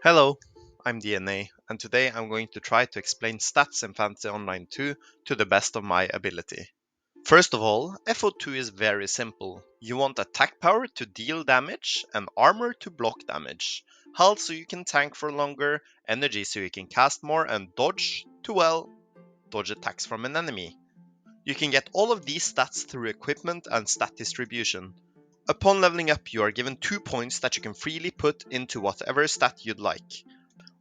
Hello, I'm DNA, and today I'm going to try to explain stats in Fantasy Online 2 to the best of my ability. First of all, FO2 is very simple. You want attack power to deal damage and armor to block damage. Health so you can tank for longer, energy so you can cast more, and dodge to, well, dodge attacks from an enemy. You can get all of these stats through equipment and stat distribution. Upon leveling up, you are given 2 points that you can freely put into whatever stat you'd like.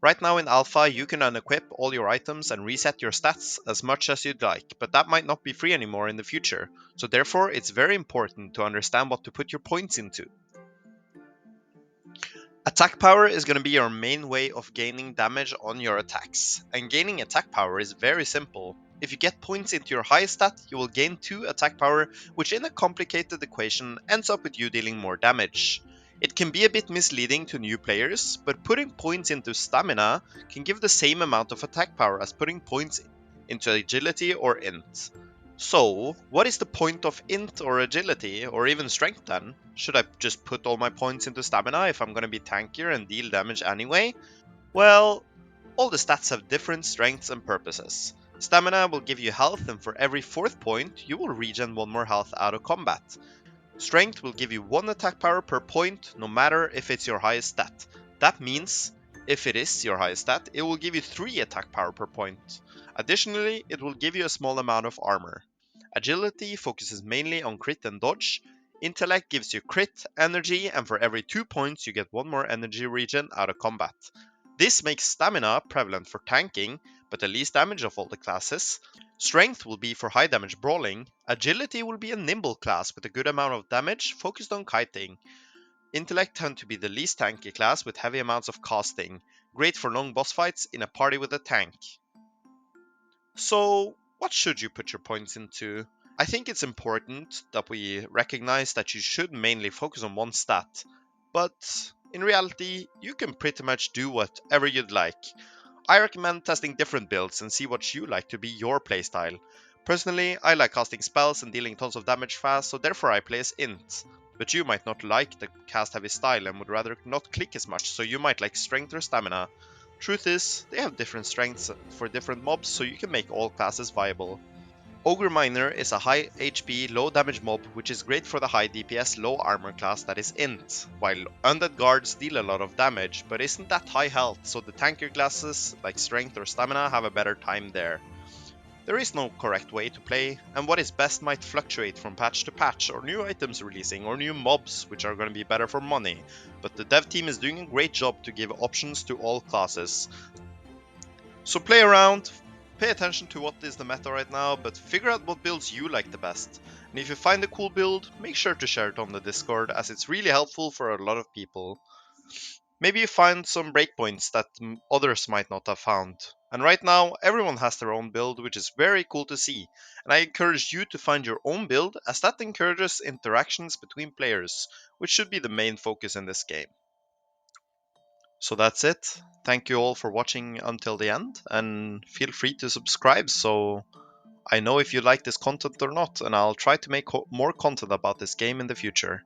Right now in Alpha, you can unequip all your items and reset your stats as much as you'd like, but that might not be free anymore in the future, so therefore it's very important to understand what to put your points into. Attack power is going to be your main way of gaining damage on your attacks, and gaining attack power is very simple. If you get points into your highest stat, you will gain 2 attack power, which in a complicated equation ends up with you dealing more damage. It can be a bit misleading to new players, but putting points into stamina can give the same amount of attack power as putting points into agility or int. So, what is the point of int or agility, or even strength then? Should I just put all my points into stamina if I'm gonna be tankier and deal damage anyway? Well, all the stats have different strengths and purposes. Stamina will give you health, and for every 4th point, you will regen 1 more health out of combat. Strength will give you 1 attack power per point, no matter if it's your highest stat. That means, if it is your highest stat, it will give you 3 attack power per point. Additionally, it will give you a small amount of armor. Agility focuses mainly on crit and dodge. Intellect gives you crit, energy, and for every 2 points you get 1 more energy regen out of combat. This makes stamina prevalent for tanking, but the least damage of all the classes. Strength will be for high damage brawling. Agility will be a nimble class with a good amount of damage focused on kiting. Intellect tend to be the least tanky class with heavy amounts of casting, great for long boss fights in a party with a tank. So, what should you put your points into? I think it's important that we recognize that you should mainly focus on one stat, but in reality, you can pretty much do whatever you'd like. I recommend testing different builds and see what you like to be your playstyle. Personally, I like casting spells and dealing tons of damage fast, so therefore I play as Int. But you might not like the cast heavy style and would rather not click as much, so you might like strength or stamina. Truth is, they have different strengths for different mobs, so you can make all classes viable. Ogre Miner is a high HP, low damage mob which is great for the high DPS, low armor class that is Int, while Undead Guards deal a lot of damage but isn't that high health, so the tankier classes like Strength or Stamina have a better time there. There is no correct way to play, and what is best might fluctuate from patch to patch, or new items releasing, or new mobs which are going to be better for money, but the dev team is doing a great job to give options to all classes. So play around, pay attention to what is the meta right now, but figure out what builds you like the best. And if you find a cool build, make sure to share it on the Discord, as it's really helpful for a lot of people. Maybe you find some breakpoints that others might not have found. And right now, everyone has their own build, which is very cool to see. And I encourage you to find your own build, as that encourages interactions between players, which should be the main focus in this game. So that's it. Thank you all for watching until the end, and feel free to subscribe so I know if you like this content or not, and I'll try to make more content about this game in the future.